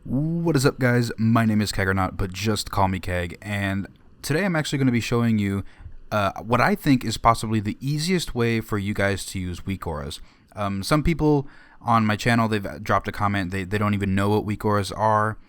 What is up, guys? My name is Keggernaut, but just call me Kegg, and today I'm actually going to be showing you what I think is possibly the easiest way for you guys to use Weakauras. Some people on my channel, they've dropped a comment, they don't even know what Weakauras are.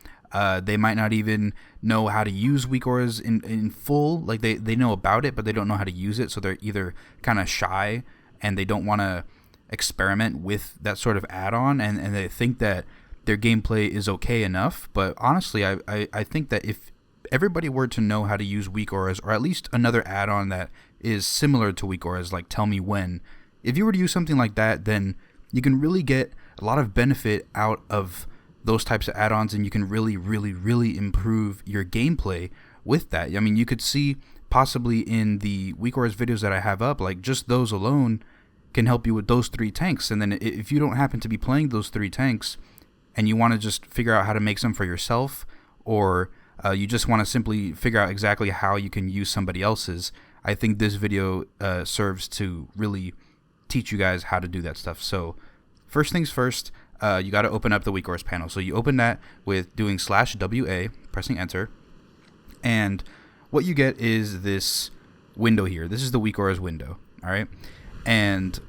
They might not even know how to use Weakauras in full. Like, they know about it, but they don't know how to use it, so they're either kind of shy and they don't want to experiment with that sort of add-on, and they think that their gameplay is okay enough. But honestly, I think that if everybody were to know how to use Weakauras, or at least another add-on that is similar to Weakauras, like Tell Me When, if you were to use something like that, then you can really get a lot of benefit out of those types of add-ons, and you can really improve your gameplay with that. I mean, you could see possibly in the Weakauras videos that I have up, like just those alone can help you with those 3 tanks. And then if you don't happen to be playing those 3 tanks, and you want to just figure out how to make some for yourself, or you just want to simply figure out exactly how you can use somebody else's, I think this video serves to really teach you guys how to do that stuff. So first things first, you got to open up the Weakauras panel. So you open that with doing /WA, pressing enter, and what you get is this window here. This is the Weakauras window, all right? And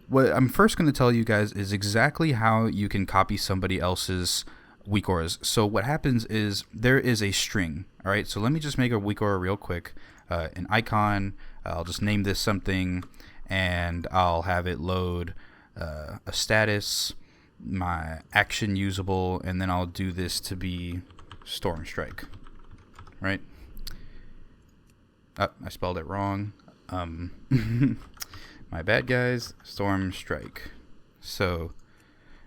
what I'm first going to tell you guys is exactly how you can copy somebody else's Weakauras. So what happens is there is a string. All right, so let me just make a Weakaura real quick. An icon. I'll just name this something, and I'll have it load a status, my action usable, and then I'll do this to be Storm Strike. Right? I spelled it wrong. My bad, guys. Storm Strike. So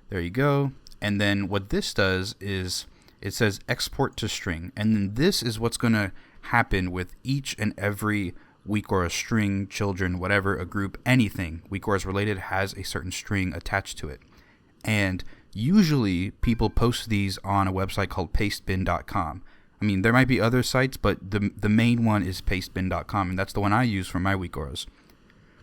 there you go. And then what this does is it says export to string. And then this is what's going to happen with each and every Weakauras string, children, whatever, a group, anything Weakauras related has a certain string attached to it. And usually people post these on a website called pastebin.com. I mean, there might be other sites, but the main one is pastebin.com, and that's the one I use for my Weakauras.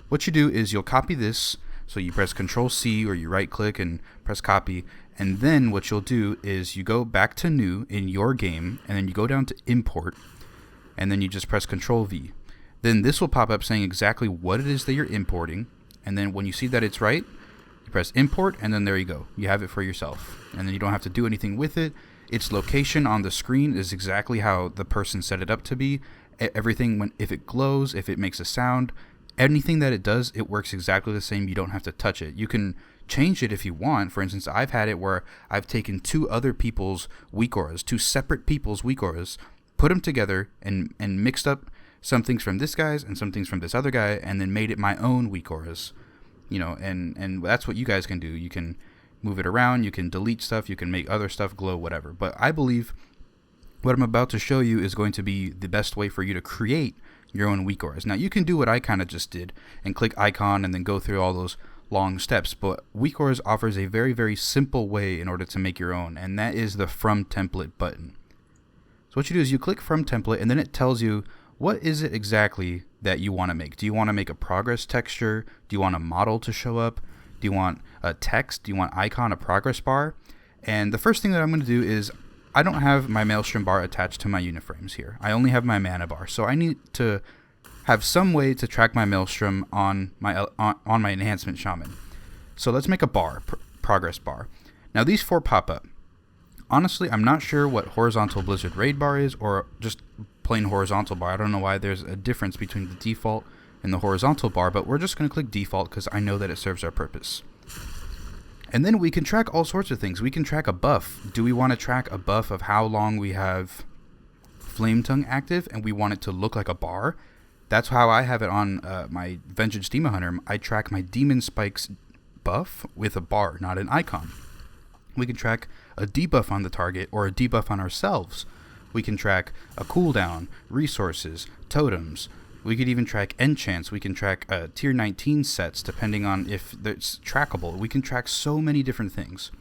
What you do is you'll copy this, so you press Control-C or you right-click and press copy, and then what you'll do is you go back to new in your game, and then you go down to import, and then you just press Control-V. Then this will pop up saying exactly what it is that you're importing, and then when you see that it's right, you press import, and then there you go. You have it for yourself, and then you don't have to do anything with it. Its location on the screen is exactly how the person set it up to be. Everything, if it glows, if it makes a sound, anything that it does, it works exactly the same. You don't have to touch it. You can change it if you want. For instance, I've had it where I've taken 2 other people's Weakauras, 2 separate people's Weakauras, put them together and mixed up some things from this guy's and some things from this other guy, and then made it my own Weakauras. You know, and that's what you guys can do. You can move it around, you can delete stuff, you can make other stuff glow, whatever. But I believe what I'm about to show you is going to be the best way for you to create your own Weakauras. Now, you can do what I kind of just did and click icon and then go through all those long steps, but Weakauras offers a very simple way in order to make your own, and that is the From Template button. So what you do is you click From Template, and then it tells you what is it exactly that you want to make. Do you want to make a progress texture? Do you want a model to show up? Do you want a text? Do you want icon, a progress bar? And the first thing that I'm going to do is I don't have my Maelstrom bar attached to my uniframes here. I only have my mana bar, so I need to have some way to track my Maelstrom on my enhancement shaman. So let's make a bar, progress bar. Now these 4 pop up. Honestly, I'm not sure what horizontal blizzard raid bar is, or just plain horizontal bar. I don't know why there's a difference between the default and the horizontal bar, but we're just going to click default because I know that it serves our purpose. And then we can track all sorts of things. We can track a buff. Do we want to track a buff of how long we have Flame Tongue active and we want it to look like a bar? That's how I have it on my Vengeance Demon Hunter. I track my Demon Spikes buff with a bar, not an icon. We can track a debuff on the target or a debuff on ourselves. We can track a cooldown, resources, totems. We could even track enchants. We can track tier 19 sets depending on if it's trackable. We can track so many different things.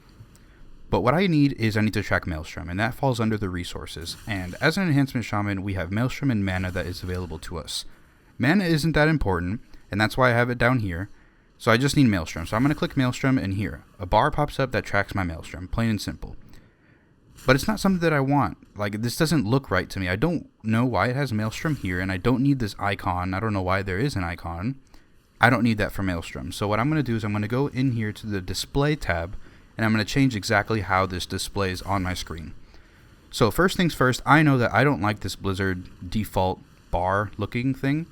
But what I need to track Maelstrom, and that falls under the resources. And as an enhancement shaman, we have Maelstrom and mana that is available to us. Mana isn't that important, and that's why I have it down here. So I just need Maelstrom. So I'm going to click Maelstrom, and here, a bar pops up that tracks my Maelstrom, plain and simple. but it's not something that I want. Like, this doesn't look right to me. I don't know why it has Maelstrom here, and I don't need this icon. I don't know why there is an icon. I don't need that for Maelstrom. So what I'm going to do is I'm going to go in here to the display tab, and I'm going to change exactly how this displays on my screen. So first things first, I know that I don't like this Blizzard default bar looking thing.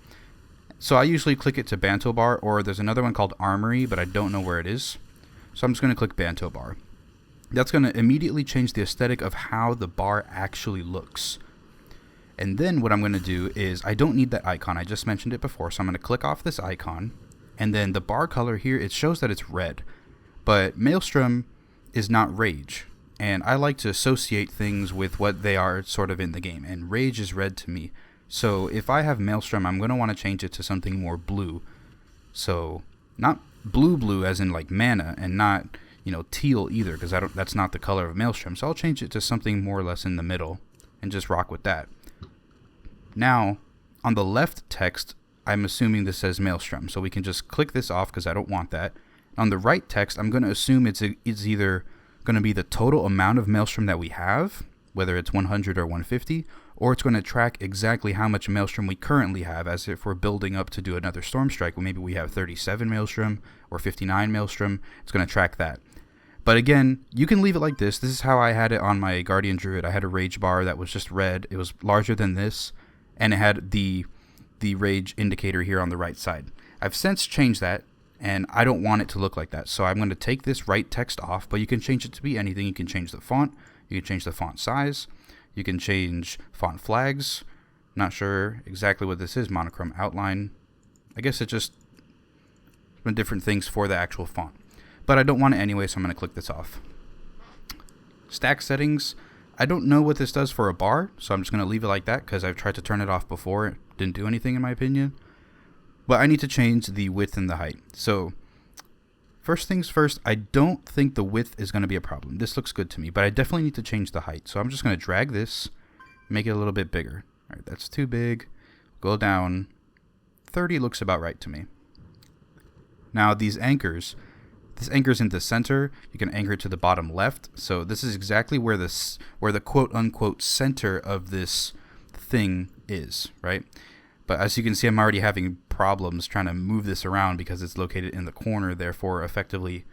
So I usually click it to Banto bar, or there's another one called Armory, but I don't know where it is. So I'm just going to click Banto bar. That's going to immediately change the aesthetic of how the bar actually looks. And then what I'm going to do is, I don't need that icon. I just mentioned it before, so I'm going to click off this icon. And then the bar color here, it shows that it's red. But Maelstrom is not Rage. And I like to associate things with what they are sort of in the game. And Rage is red to me. So if I have Maelstrom, I'm going to want to change it to something more blue. So not blue as in like mana, and not, you know, teal either, because that's not the color of Maelstrom. So I'll change it to something more or less in the middle and just rock with that. Now, on the left text, I'm assuming this says Maelstrom, so we can just click this off because I don't want that. On the right text, I'm going to assume it's either going to be the total amount of Maelstrom that we have, whether it's 100 or 150, or it's going to track exactly how much Maelstrom we currently have, as if we're building up to do another Storm Strike. Well, maybe we have 37 Maelstrom or 59 Maelstrom. It's going to track that. But again, you can leave it like this. This is how I had it on my Guardian Druid. I had a Rage bar that was just red. It was larger than this, and it had the Rage indicator here on the right side. I've since changed that, and I don't want it to look like that. So I'm going to take this right text off, but you can change it to be anything. You can change the font. You can change the font size. You can change font flags. Not sure exactly what this is. Monochrome outline. I guess it's just different things for the actual font. But I don't want it anyway, so I'm going to click this off. Stack settings. I don't know what this does for a bar, so I'm just going to leave it like that because I've tried to turn it off before. It didn't do anything in my opinion. But I need to change the width and the height. So first things first, I don't think the width is going to be a problem. This looks good to me, but I definitely need to change the height. So I'm just going to drag this, make it a little bit bigger. All right, that's too big. Go down. 30 looks about right to me. Now these anchors, this anchor's in the center. You can anchor it to the bottom left. So this is exactly where the quote unquote center of this thing is, right? But as you can see, I'm already having problems trying to move this around because it's located in the corner, therefore effectively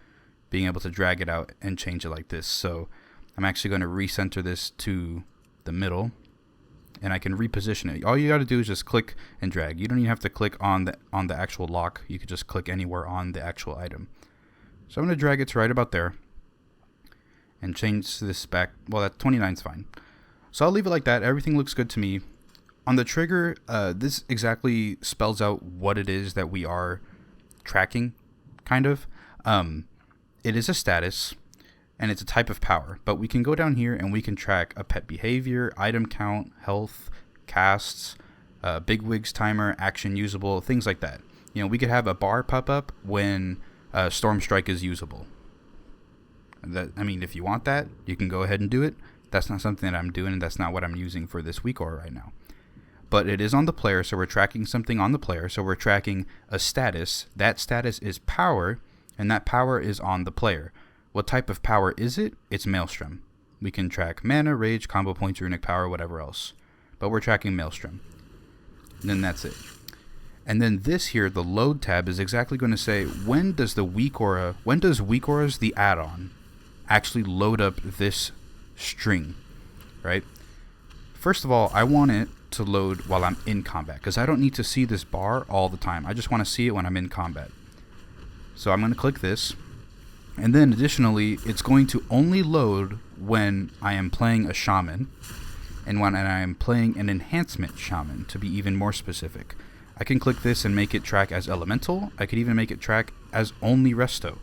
being able to drag it out and change it like this. So I'm actually going to recenter this to the middle, and I can reposition it. All you got to do is just click and drag. You don't even have to click on the actual lock. You could just click anywhere on the actual item. So I'm going to drag it to right about there and change this back. Well, that 29 is fine. So I'll leave it like that. Everything looks good to me. On the trigger, this exactly spells out what it is that we are tracking, kind of. It is a status, and it's a type of power. But we can go down here, and we can track a pet behavior, item count, health, casts, bigwigs timer, action usable, things like that. You know, we could have a bar pop up when Storm Strike is usable. I mean, if you want that, you can go ahead and do it. That's not something that I'm doing, and that's not what I'm using for this Weakaura right now. But it is on the player, so we're tracking something on the player. So we're tracking a status. That status is power, and that power is on the player. What type of power is it? It's Maelstrom. We can track mana, rage, combo points, runic power, whatever else. But we're tracking Maelstrom. And then that's it. And then this here, the load tab, is exactly going to say, when does Weakauras, the add-on, actually load up this string, right? First of all, I want it to load while I'm in combat, because I don't need to see this bar all the time. I just want to see it when I'm in combat. So I'm going to click this, and then additionally, it's going to only load when I am playing a shaman, and when I am playing an enhancement shaman, to be even more specific. I can click this and make it track as elemental. I could even make it track as only resto.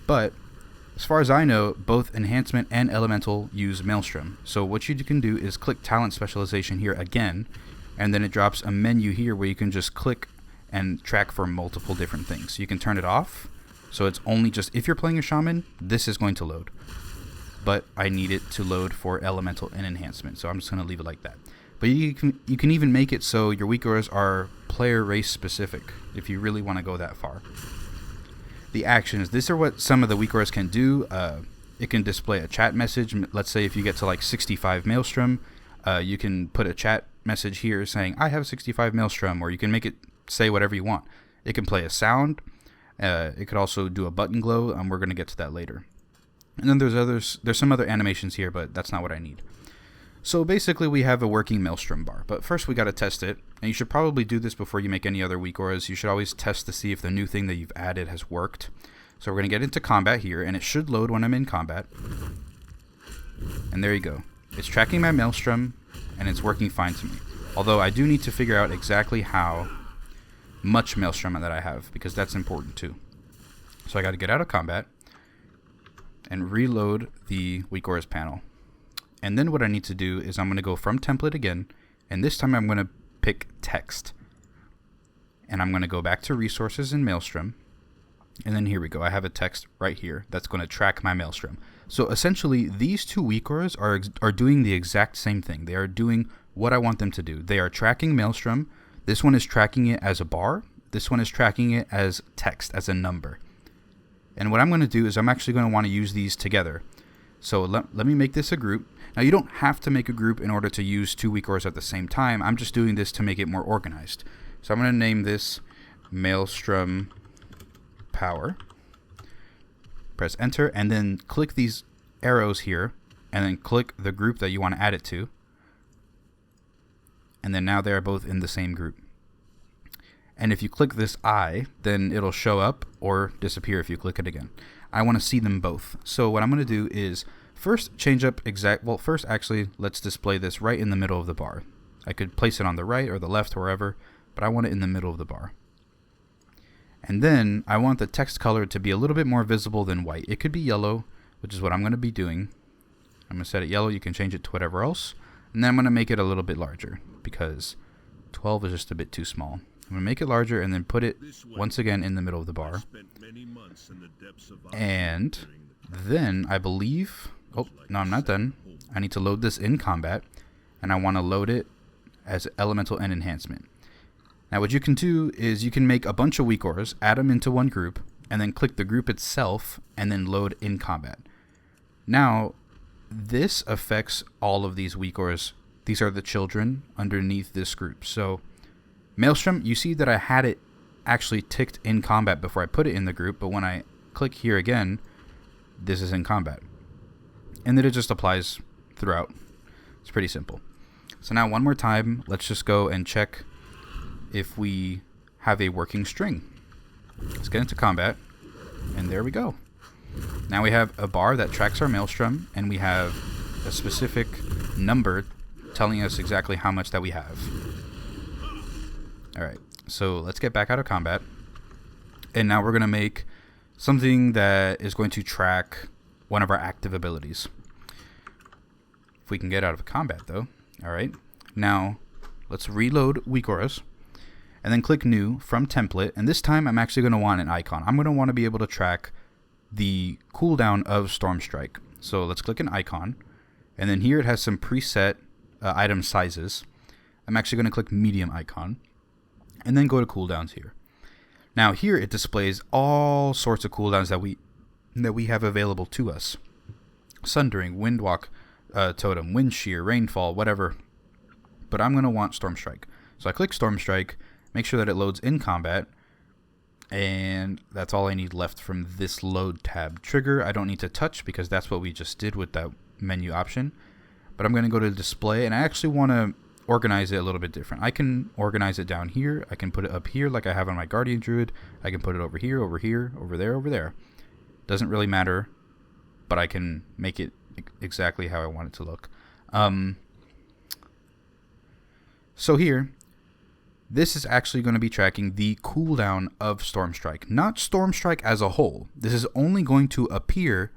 But as far as I know, both enhancement and elemental use Maelstrom. So what you can do is click talent specialization here again, and then it drops a menu here where you can just click and track for multiple different things. So you can turn it off, so it's only just if you're playing a shaman, this is going to load. But I need it to load for elemental and enhancement, so I'm just going to leave it like that. But you can even make it so your Weakauras are player race specific if you really want to go that far. The actions, these are what some of the Weakauras can do. it can display a chat message. Let's say if you get to like 65 Maelstrom, you can put a chat message here saying, I have 65 Maelstrom, or you can make it say whatever you want. It can play a sound. It could also do a button glow. We're going to get to that later. And then there's some other animations here, but that's not what I need. So basically we have a working Maelstrom bar, but first we got to test it. And you should probably do this before you make any other Weakauras. You should always test to see if the new thing that you've added has worked. So we're going to get into combat here, and it should load when I'm in combat. And there you go. It's tracking my Maelstrom, and it's working fine to me. Although I do need to figure out exactly how much Maelstrom that I have, because that's important too. So I got to get out of combat and reload the Weakauras panel. And then what I need to do is I'm going to go from template again, and this time I'm going to pick text. And I'm going to go back to resources in Maelstrom. And then here we go. I have a text right here that's going to track my Maelstrom. So essentially, these two Weakauras are doing the exact same thing. They are doing what I want them to do. They are tracking Maelstrom. This one is tracking it as a bar. This one is tracking it as text, as a number. And what I'm going to do is I'm actually going to want to use these together. So let me make this a group. Now, you don't have to make a group in order to use two Weakauras at the same time. I'm just doing this to make it more organized. So I'm going to name this Maelstrom Power. Press enter, and then click these arrows here, and then click the group that you want to add it to. And then now they're both in the same group. And if you click this eye, then it'll show up or disappear if you click it again. I want to see them both. So what I'm going to do is first change up first actually let's display this right in the middle of the bar. I could place it on the right or the left, wherever, but I want it in the middle of the bar. And then I want the text color to be a little bit more visible than white. It could be yellow, which is what I'm going to be doing. I'm going to set it yellow. You can change it to whatever else. And then I'm going to make it a little bit larger because 12 is just a bit too small. I'm going to make it larger and then put it once again in the middle of the bar. And then I believe... Oh, no, I'm not done. I need to load this in combat. And I want to load it as elemental and enhancement. Now what you can do is you can make a bunch of Weakauras, add them into one group, and then click the group itself, and then load in combat. Now, this affects all of these Weakauras. These are the children underneath this group. So, Maelstrom, you see that I had it actually ticked in combat before I put it in the group, but when I click here again, this is in combat. And then it just applies throughout. It's pretty simple. So now one more time, let's just go and check if we have a working string. Let's get into combat, and there we go. Now we have a bar that tracks our Maelstrom, and we have a specific number telling us exactly how much that we have. Alright, so let's get back out of combat, and now we're going to make something that is going to track one of our active abilities. If we can get out of combat though. Alright, now let's reload Weakauras. And then click New from Template. And this time I'm actually going to want an icon. I'm going to want to be able to track the cooldown of Storm Strike. So let's click an icon. And then here it has some preset item sizes. I'm actually going to click Medium Icon. And then go to cooldowns here. Now here it displays all sorts of cooldowns that we have available to us. Sundering, Windwalk, Totem, Wind Shear, Rainfall, whatever. But I'm going to want Storm Strike. So I click Storm Strike. Make sure that it loads in combat, and that's all I need left from this load tab. Trigger I don't need to touch because that's what we just did with that menu option, but I'm going to go to display, and I actually want to organize it a little bit different. I can organize it down here, I can put it up here like I have on my Guardian Druid, I can put it over here, over here, over there, over there. Doesn't really matter, but I can make it exactly how I want it to look. So here, this is actually going to be tracking the cooldown of Storm Strike, not Storm Strike as a whole. This is only going to appear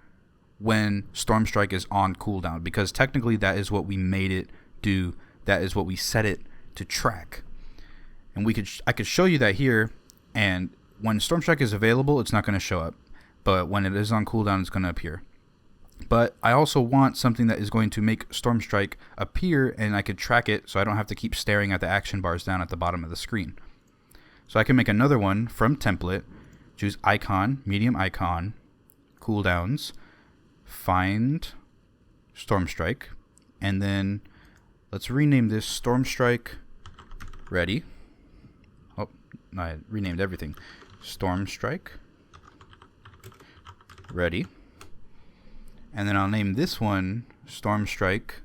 when Storm Strike is on cooldown, because technically that is what we made it do. That is what we set it to track. And I could show you that here, and when Storm Strike is available, it's not going to show up. But when it is on cooldown, it's going to appear. But I also want something that is going to make Storm Strike appear, and I could track it so I don't have to keep staring at the action bars down at the bottom of the screen. So I can make another one from template, choose icon, medium icon, cooldowns, find Storm Strike, and then let's rename this Storm Strike Ready. Oh, I renamed everything. Storm Strike Ready. And then I'll name this one Storm Strike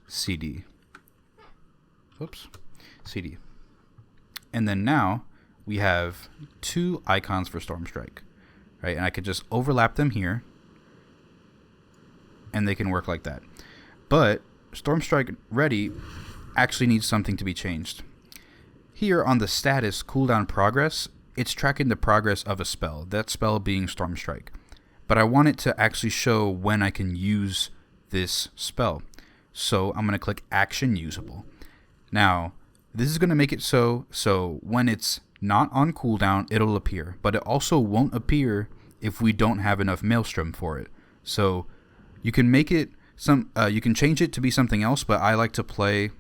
CD. Oops, CD. And then now we have 2 icons for Storm Strike, right? And I could just overlap them here, and they can work like that. But Storm Strike Ready actually needs something to be changed. Here on the status cooldown progress, it's tracking the progress of a spell, that spell being Storm Strike. But I want it to actually show when I can use this spell. So I'm going to click Action Usable. Now, this is going to make it so when it's not on cooldown, it'll appear. But it also won't appear if we don't have enough Maelstrom for it. So you can make it you can change it to be something else, but I like to play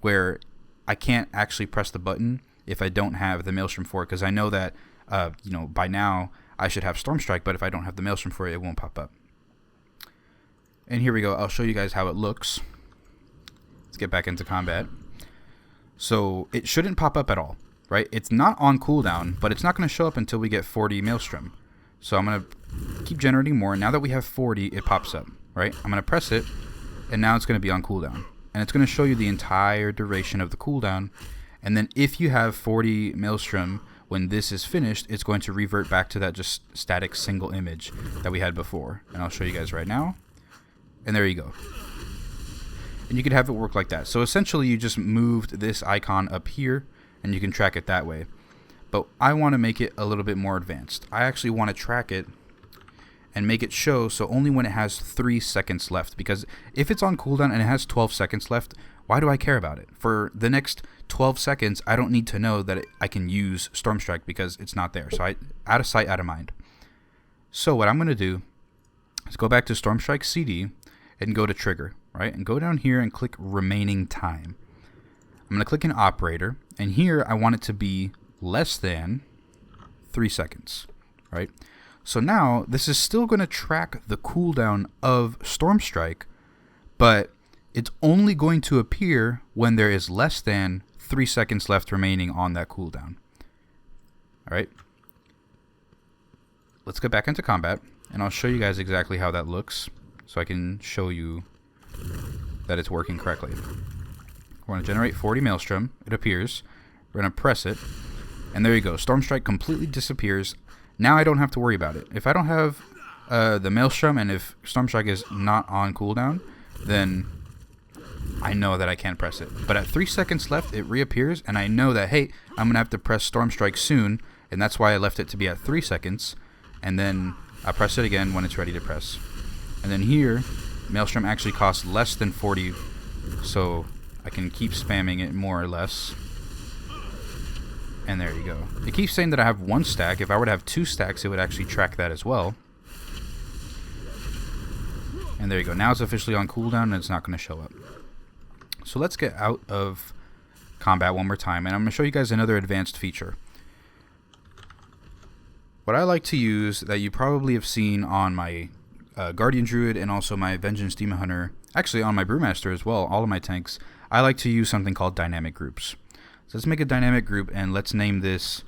where I can't actually press the button if I don't have the Maelstrom for it, because I know that by now I should have Storm Strike, but if I don't have the Maelstrom for it, it won't pop up. And here we go. I'll show you guys how it looks. Let's get back into combat. So it shouldn't pop up at all, right? It's not on cooldown, but it's not going to show up until we get 40 Maelstrom. So I'm going to keep generating more. Now that we have 40, it pops up, right? I'm going to press it, and now it's going to be on cooldown. And it's going to show you the entire duration of the cooldown. And then if you have 40 Maelstrom, when this is finished, it's going to revert back to that just static single image that we had before. And I'll show you guys right now. And there you go. And you could have it work like that. So essentially you just moved this icon up here, and you can track it that way. But I want to make it a little bit more advanced. I actually want to track it and make it show so only when it has 3 seconds left. Because if it's on cooldown and it has 12 seconds left, why do I care about it? For the next 12 seconds, I don't need to know that I can use Storm Strike because it's not there. So out of sight, out of mind. So what I'm going to do is go back to Storm Strike CD and go to Trigger, right? And go down here and click Remaining Time. I'm going to click an operator, and here I want it to be less than 3 seconds, right? So now this is still going to track the cooldown of Storm Strike, but it's only going to appear when there is less than 3 seconds left remaining on that cooldown. All right. Let's get back into combat, and I'll show you guys exactly how that looks so I can show you that it's working correctly. We're going to generate 40 Maelstrom. It appears. We're going to press it, and there you go. Storm Strike completely disappears. Now I don't have to worry about it. If I don't have the Maelstrom, and if Storm Strike is not on cooldown, then I know that I can't press it. But at 3 seconds left, it reappears, and I know that, hey, I'm going to have to press Storm Strike soon, and that's why I left it to be at 3 seconds, and then I press it again when it's ready to press. And then here, Maelstrom actually costs less than 40, so I can keep spamming it more or less. And there you go. It keeps saying that I have 1 stack. If I were to have 2 stacks, it would actually track that as well. And there you go. Now it's officially on cooldown, and it's not going to show up. So let's get out of combat one more time, and I'm going to show you guys another advanced feature. What I like to use that you probably have seen on my Guardian Druid and also my Vengeance Demon Hunter, actually on my Brewmaster as well, all of my tanks, I like to use something called dynamic groups. So let's make a dynamic group, and let's name this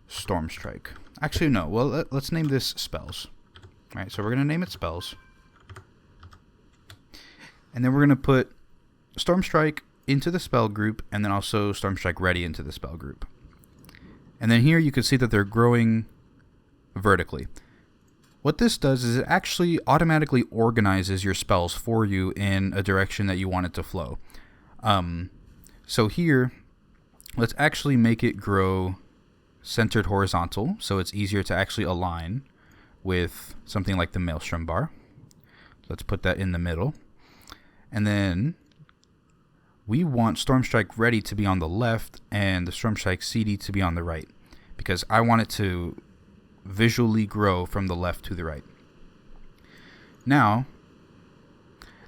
Storm Strike. Actually, no. Well, let's name this Spells. All right, so we're going to name it Spells. And then we're going to put Storm Strike into the spell group, and then also Storm Strike Ready into the spell group. And then here you can see that they're growing vertically. What this does is it actually automatically organizes your spells for you in a direction that you want it to flow. So here, let's actually make it grow centered horizontal, so it's easier to actually align with something like the Maelstrom bar. Let's put that in the middle. And then we want Storm Strike Ready to be on the left and the Storm Strike CD to be on the right, because I want it to visually grow from the left to the right. Now,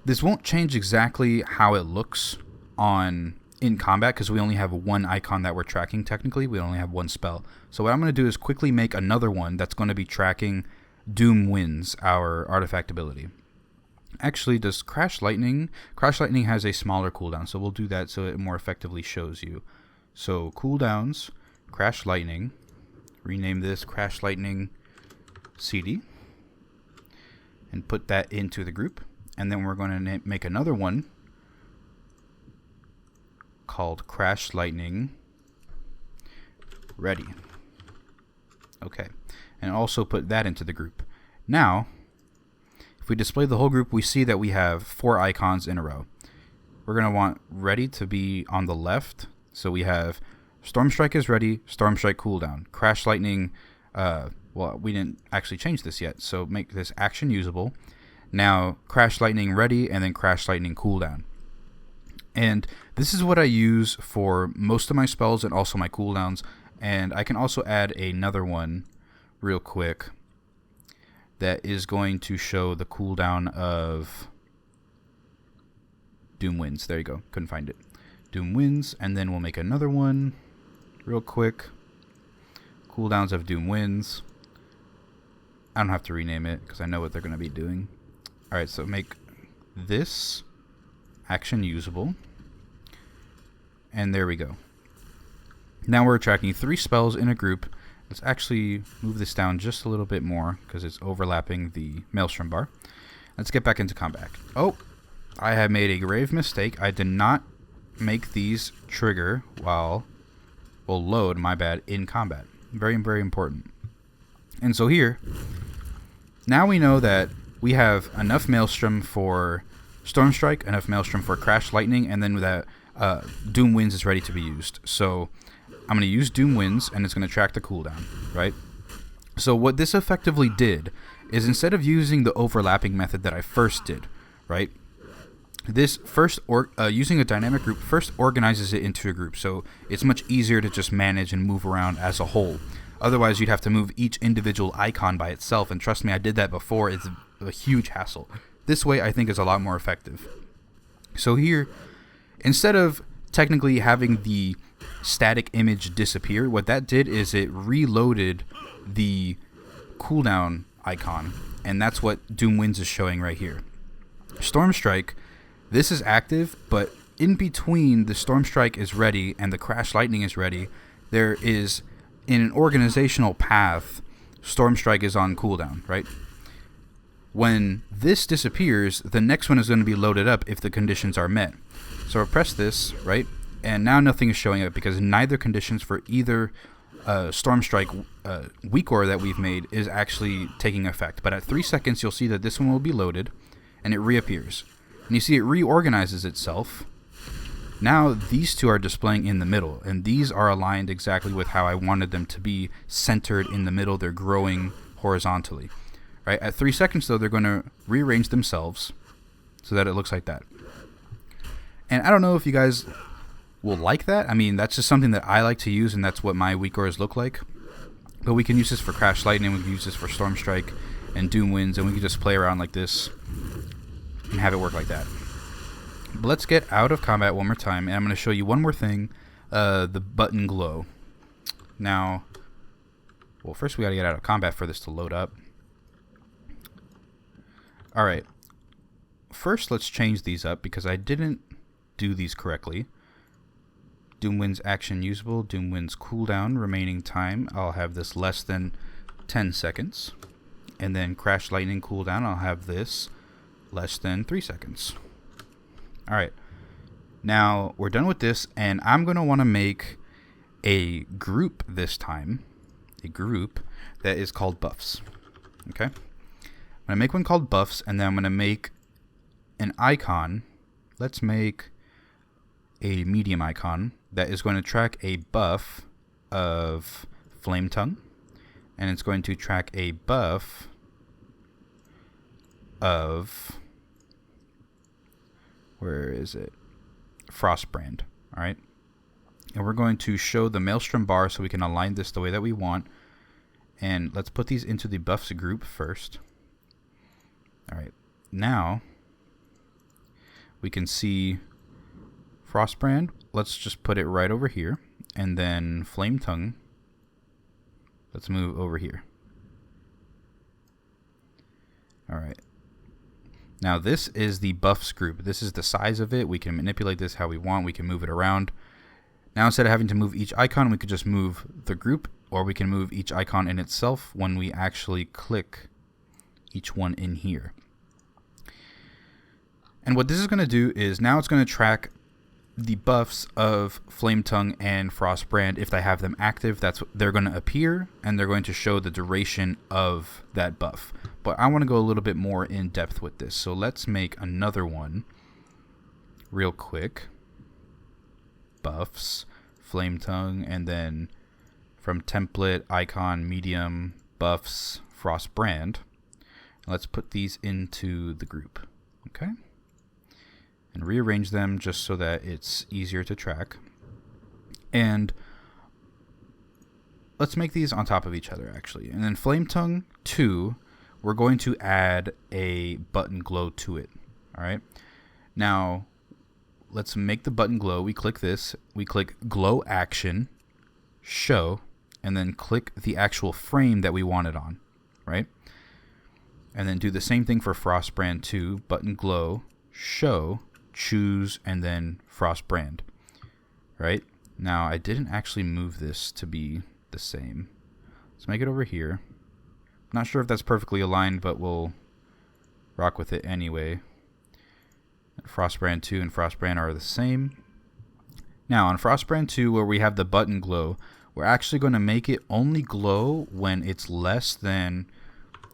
this won't change exactly how it looks in combat, because we only have 1 icon that we're tracking technically. We only have 1 spell. So what I'm going to do is quickly make another one that's going to be tracking Doom Winds, our artifact ability. Actually, does Crash Lightning? Crash Lightning has a smaller cooldown, so we'll do that so it more effectively shows you. So cooldowns, Crash Lightning. Rename this Crash Lightning CD. And put that into the group. And then we're going to make another one called Crash Lightning Ready. Okay. And also put that into the group. Now, if we display the whole group, we see that we have 4 icons in a row. We're going to want Ready to be on the left. So we have Storm Strike is ready, Storm Strike cooldown. Crash Lightning, well, we didn't actually change this yet, so make this action usable. Now, Crash Lightning ready, and then Crash Lightning cooldown. And this is what I use for most of my spells and also my cooldowns. And I can also add another one real quick that is going to show the cooldown of Doom Winds. There you go. Couldn't find it. Doom Winds, and then we'll make another one real quick. Cooldowns of Doom Winds. I don't have to rename it because I know what they're going to be doing. Alright, so make this action usable. And there we go. Now we're tracking 3 spells in a group. Let's actually move this down just a little bit more because it's overlapping the Maelstrom bar. Let's get back into combat. Oh, I have made a grave mistake. I did not make these trigger while, well, load, my bad, in combat. Very, very important. And so here, now we know that we have enough Maelstrom for Storm Strike, enough Maelstrom for Crash Lightning, and then that Doom Winds is ready to be used. So I'm going to use Doom Winds, and it's going to track the cooldown, right? So what this effectively did is instead of using the overlapping method that I first did, right? This first, using a dynamic group, first organizes it into a group. So it's much easier to just manage and move around as a whole. Otherwise, you'd have to move each individual icon by itself. And trust me, I did that before. It's a huge hassle. This way, I think, is a lot more effective. So here, instead of technically having the static image disappear, what that did is it reloaded the cooldown icon. And that's what Doom Winds is showing right here. Storm Strike, this is active, but in between the Storm Strike is ready and the Crash Lightning is ready, there is, in an organizational path, Storm Strike is on cooldown, right? When this disappears, the next one is going to be loaded up if the conditions are met. So I'll press this, right? And now nothing is showing up because neither conditions for either Storm Strike Weakaura that we've made is actually taking effect. But at 3 seconds, you'll see that this one will be loaded, and it reappears. And you see it reorganizes itself. Now these two are displaying in the middle, and these are aligned exactly with how I wanted them to be, centered in the middle. They're growing horizontally. Right? At 3 seconds, though, they're going to rearrange themselves so that it looks like that. And I don't know if you guys will like that. I mean, that's just something that I like to use, and that's what my Weakauras look like. But we can use this for Crash Lightning, we can use this for Storm Strike and Doom Winds, and we can just play around like this and have it work like that. But let's get out of combat one more time, and I'm going to show you one more thing, the button glow. Now, well, first we got to get out of combat for this to load up. Alright, first let's change these up because I didn't do these correctly. Doom Winds action usable, Doom Winds cooldown, remaining time, I'll have this less than 10 seconds. And then Crash Lightning cooldown, I'll have this less than 3 seconds. Alright, now we're done with this, and I'm going to want to make a group this time. A group that is called buffs. Okay? I'm going to make one called buffs, and then I'm going to make an icon. Let's make a medium icon that is going to track a buff of Flame Tongue, and it's going to track a buff of, where is it? Frostbrand. Alright. And we're going to show the Maelstrom bar so we can align this the way that we want. And let's put these into the buffs group first. Alright. Now we can see Frostbrand. Let's just put it right over here. And then Flame Tongue, let's move over here. All right. Now this is the buffs group. This is the size of it. We can manipulate this how we want. We can move it around. Now instead of having to move each icon, we could just move the group, or we can move each icon in itself when we actually click each one in here. And what this is going to do is now it's going to track the buffs of Flametongue and Frostbrand. If they have them active, they're going to appear, and they're going to show the duration of that buff. But I want to go a little bit more in depth with this. So let's make another one real quick. Buffs, Flametongue, and then from template, icon, medium, buffs, Frostbrand. Let's put these into the group. Okay. And rearrange them just so that it's easier to track. And let's make these on top of each other, actually. And then Flametongue 2, we're going to add a button glow to it. All right. Now, let's make the button glow. We click this. We click glow action, show, and then click the actual frame that we want it on. Right. And then do the same thing for Frostbrand 2, button glow, show, choose, and then Frostbrand. Right? Now, I didn't actually move this to be the same. Let's make it over here. Not sure if that's perfectly aligned, but we'll rock with it anyway. Frostbrand 2 and Frostbrand are the same. Now, on Frostbrand 2, where we have the button glow, we're actually going to make it only glow when it's less than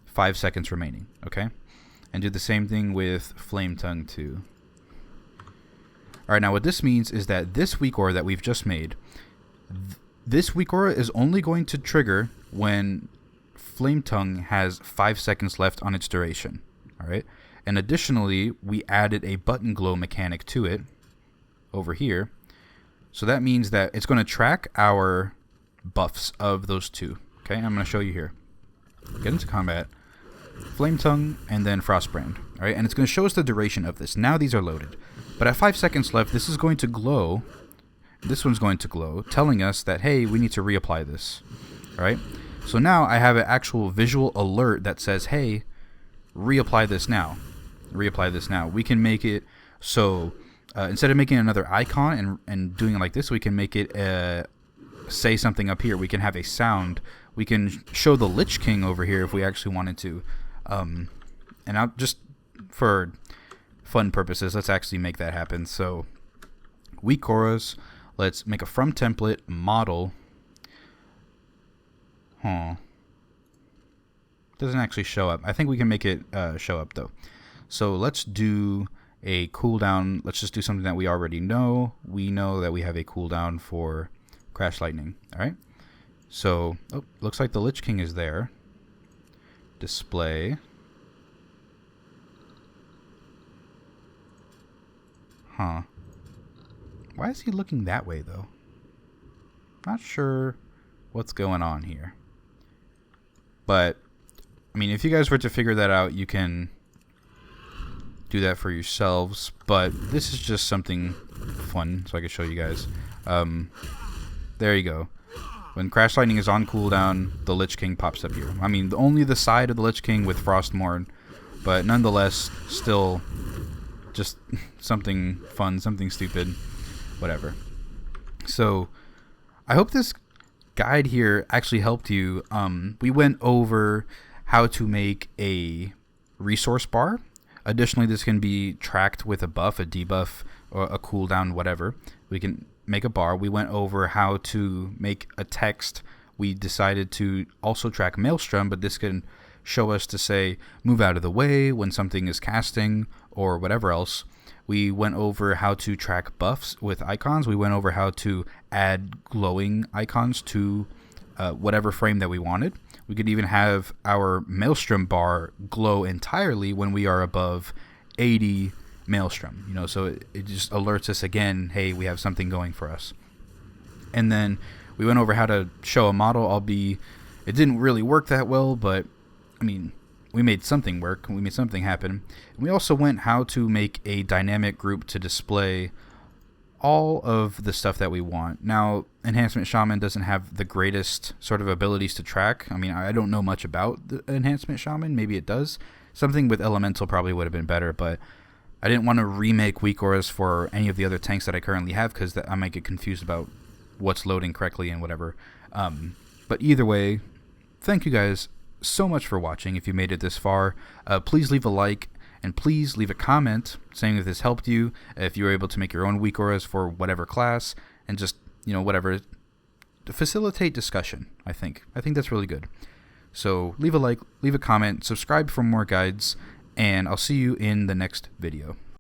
5 seconds remaining. Okay? And do the same thing with Flametongue 2. Alright, now what this means is that this Weakaura that we've just made, this Weakaura is only going to trigger when Flametongue has 5 seconds left on its duration. Alright? And additionally, we added a button glow mechanic to it over here. So that means that it's going to track our buffs of those two. Okay, I'm going to show you here. Get into combat, Flametongue, and then Frostbrand. Alright, and it's going to show us the duration of this. Now these are loaded. But at 5 seconds left, this is going to glow. This one's going to glow, telling us that, hey, we need to reapply this. Alright? So now I have an actual visual alert that says, hey, reapply this now. Reapply this now. We can make it so instead of making another icon and doing it like this, we can make it say something up here. We can have a sound. We can show the Lich King over here if we actually wanted to. And I'll just for fun purposes, let's actually make that happen. So Weakauras, let's make a from template model. Doesn't actually show up. I think we can make it show up though. So let's do a cooldown. Let's just do something that we already know. We know that we have a cooldown for Crash Lightning. All right. So looks like the Lich King is there. Display. Why is he looking that way though? Not sure what's going on here. But I mean, if you guys were to figure that out, you can do that for yourselves. But this is just something fun, so I can show you guys. There you go. When Crash Lightning is on cooldown, the Lich King pops up here. I mean, only the side of the Lich King with Frostmourne, but nonetheless, still just something fun, something stupid, whatever. So, I hope this guide here actually helped you. We went over how to make a resource bar. Additionally, this can be tracked with a buff, a debuff, or a cooldown, whatever. We can make a bar. We went over how to make a text. We decided to also track Maelstrom, but this can show us to say, move out of the way when something is casting or whatever else. We went over how to track buffs with icons. We went over how to add glowing icons to whatever frame that we wanted. We could even have our Maelstrom bar glow entirely when we are above 80 Maelstrom. You know, so it just alerts us again, hey, we have something going for us. And then we went over how to show a model. It didn't really work that well, but I mean, we made something work. We made something happen. And we also went how to make a dynamic group to display all of the stuff that we want. Now, Enhancement Shaman doesn't have the greatest sort of abilities to track. I mean, I don't know much about the Enhancement Shaman. Maybe it does. Something with Elemental probably would have been better, but I didn't want to remake Weakauras for any of the other tanks that I currently have, because I might get confused about what's loading correctly and whatever. But either way, thank you guys so much for watching. If you made it this far, please leave a like, and please leave a comment saying if this helped you, if you were able to make your own Weakauras for whatever class, and just, whatever, to facilitate discussion. I think that's really good. So leave a like, leave a comment, subscribe for more guides, and I'll see you in the next video.